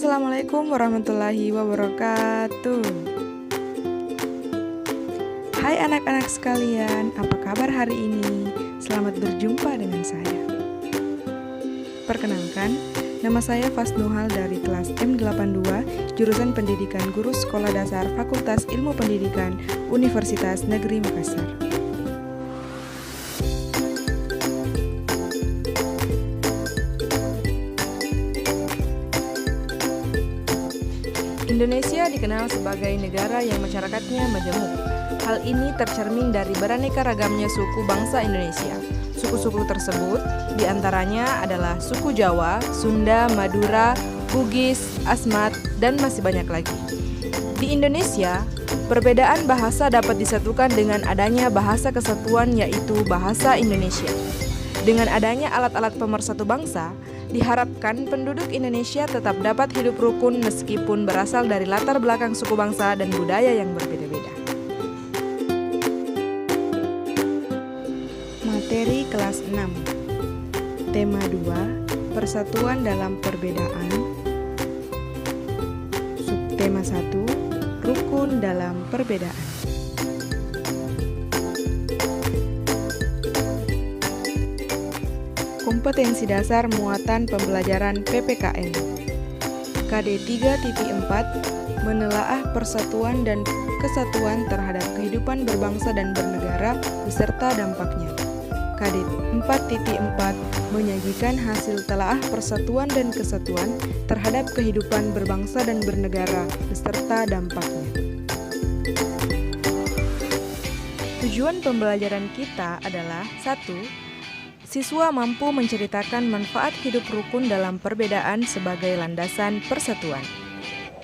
Assalamualaikum warahmatullahi wabarakatuh. Hai anak-anak sekalian, apa kabar hari ini? Selamat berjumpa dengan saya. Perkenalkan, nama saya Fasnuhal dari kelas M82, jurusan Pendidikan Guru Sekolah Dasar Fakultas Ilmu Pendidikan Universitas Negeri Makassar. Indonesia dikenal sebagai negara yang masyarakatnya majemuk. Hal ini tercermin dari beraneka ragamnya suku bangsa Indonesia. Suku-suku tersebut diantaranya adalah suku Jawa, Sunda, Madura, Bugis, Asmat, dan masih banyak lagi. Di Indonesia, perbedaan bahasa dapat disatukan dengan adanya bahasa kesatuan yaitu bahasa Indonesia. Dengan adanya alat-alat pemersatu bangsa, diharapkan penduduk Indonesia tetap dapat hidup rukun meskipun berasal dari latar belakang suku bangsa dan budaya yang berbeda-beda. Materi kelas 6. Tema 2, Persatuan dalam Perbedaan. Subtema 1, Rukun dalam Perbedaan. Kompetensi dasar muatan pembelajaran PPKN. KD 3.4 menelaah persatuan dan kesatuan terhadap kehidupan berbangsa dan bernegara beserta dampaknya. KD 4.4 menyajikan hasil telaah persatuan dan kesatuan terhadap kehidupan berbangsa dan bernegara beserta dampaknya. Tujuan pembelajaran kita adalah 1. Siswa mampu menceritakan manfaat hidup rukun dalam perbedaan sebagai landasan persatuan.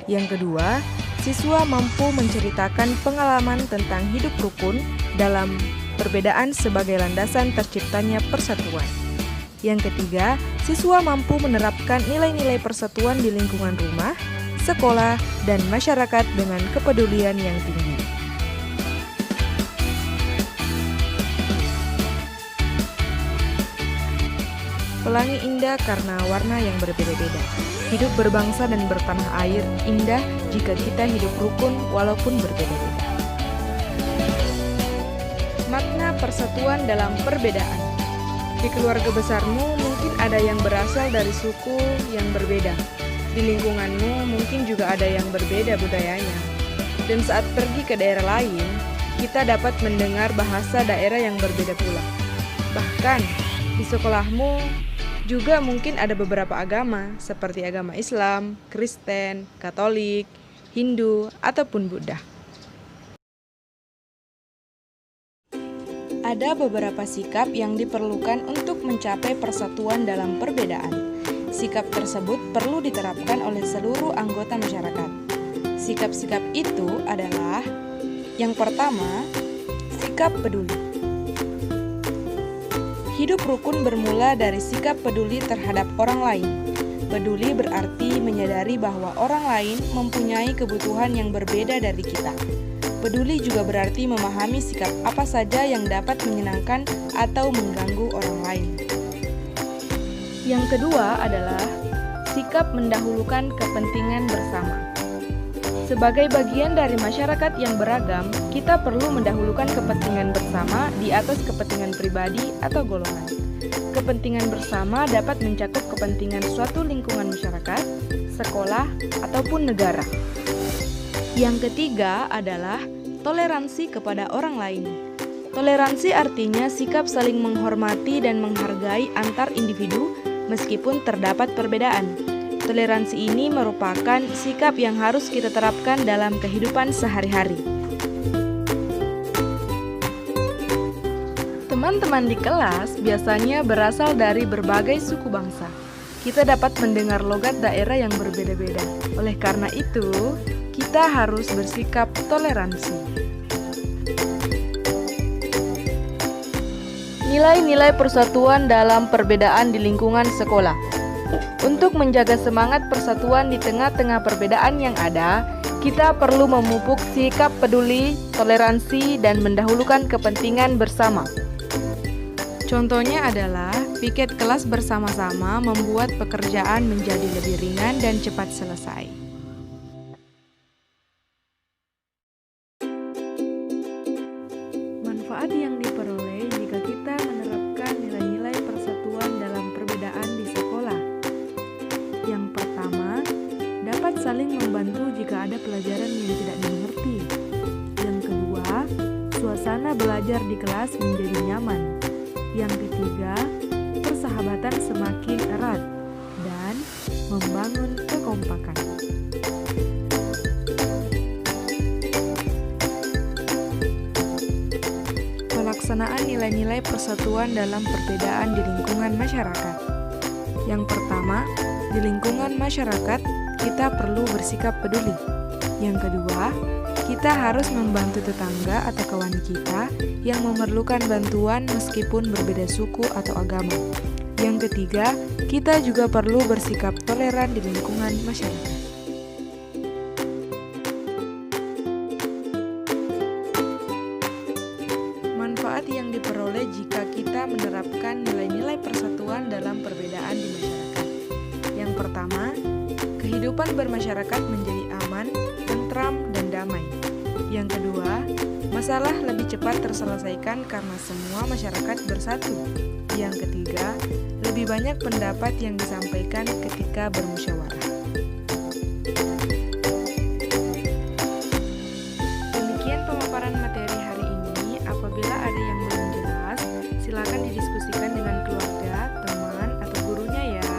Yang kedua, siswa mampu menceritakan pengalaman tentang hidup rukun dalam perbedaan sebagai landasan terciptanya persatuan. Yang ketiga, siswa mampu menerapkan nilai-nilai persatuan di lingkungan rumah, sekolah, dan masyarakat dengan kepedulian yang tinggi. Pelangi indah karena warna yang berbeda-beda. Hidup berbangsa dan bertanah air indah jika kita hidup rukun walaupun berbeda-beda. Makna persatuan dalam perbedaan. Di keluarga besarmu mungkin ada yang berasal dari suku yang berbeda. Di lingkunganmu mungkin juga ada yang berbeda budayanya. Dan saat pergi ke daerah lain, kita dapat mendengar bahasa daerah yang berbeda pula. Bahkan di sekolahmu juga mungkin ada beberapa agama seperti agama Islam, Kristen, Katolik, Hindu, ataupun Buddha. Ada beberapa sikap yang diperlukan untuk mencapai persatuan dalam perbedaan. Sikap tersebut perlu diterapkan oleh seluruh anggota masyarakat. Sikap-sikap itu adalah: yang pertama, sikap peduli. Hidup rukun bermula dari sikap peduli terhadap orang lain. Peduli berarti menyadari bahwa orang lain mempunyai kebutuhan yang berbeda dari kita. Peduli juga berarti memahami sikap apa saja yang dapat menyenangkan atau mengganggu orang lain. Yang kedua adalah sikap mendahulukan kepentingan bersama. Sebagai bagian dari masyarakat yang beragam, kita perlu mendahulukan kepentingan bersama di atas kepentingan pribadi atau golongan. Kepentingan bersama dapat mencakup kepentingan suatu lingkungan masyarakat, sekolah, ataupun negara. Yang ketiga adalah toleransi kepada orang lain. Toleransi artinya sikap saling menghormati dan menghargai antar individu meskipun terdapat perbedaan. Toleransi ini merupakan sikap yang harus kita terapkan dalam kehidupan sehari-hari. Teman-teman di kelas biasanya berasal dari berbagai suku bangsa. Kita dapat mendengar logat daerah yang berbeda-beda. Oleh karena itu, kita harus bersikap toleransi. Nilai-nilai persatuan dalam perbedaan di lingkungan sekolah. Untuk menjaga semangat persatuan di tengah-tengah perbedaan yang ada, kita perlu memupuk sikap peduli, toleransi, dan mendahulukan kepentingan bersama. Contohnya adalah piket kelas bersama-sama membuat pekerjaan menjadi lebih ringan dan cepat selesai. Manfaat yang diperoleh jika kita menerapkan nilai-nilai persatuan dalam perbedaan di sekolah. Yang pertama, dapat saling membantu jika ada pelajaran yang tidak dimengerti. Yang kedua, suasana belajar di kelas menjadi nyaman. Yang ketiga, persahabatan semakin erat dan membangun kekompakan. Pelaksanaan nilai-nilai persatuan dalam perbedaan di lingkungan masyarakat. Yang pertama, di lingkungan masyarakat, kita perlu bersikap peduli. Yang kedua, kita harus membantu tetangga atau kawan kita yang memerlukan bantuan meskipun berbeda suku atau agama. Yang ketiga, kita juga perlu bersikap toleran di lingkungan masyarakat. Manfaat yang diperoleh jika kita menerapkan nilai-nilai persatuan dalam perbedaan di masyarakat. Yang pertama, kehidupan bermasyarakat menjadi aman, tentram, dan damai. Yang kedua, masalah lebih cepat terselesaikan karena semua masyarakat bersatu. Yang ketiga, lebih banyak pendapat yang disampaikan ketika bermusyawarah. Demikian pemaparan materi hari ini. Apabila ada yang belum jelas, silakan didiskusikan dengan keluarga, teman, atau gurunya ya.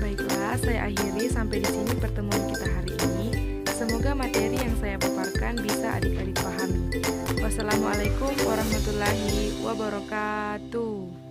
Baiklah, saya akhiri sampai di sini pertemuan kita hari ini. Semoga materi yang saya paparkan bisa adik-adik pahami. Wassalamualaikum warahmatullahi wabarakatuh.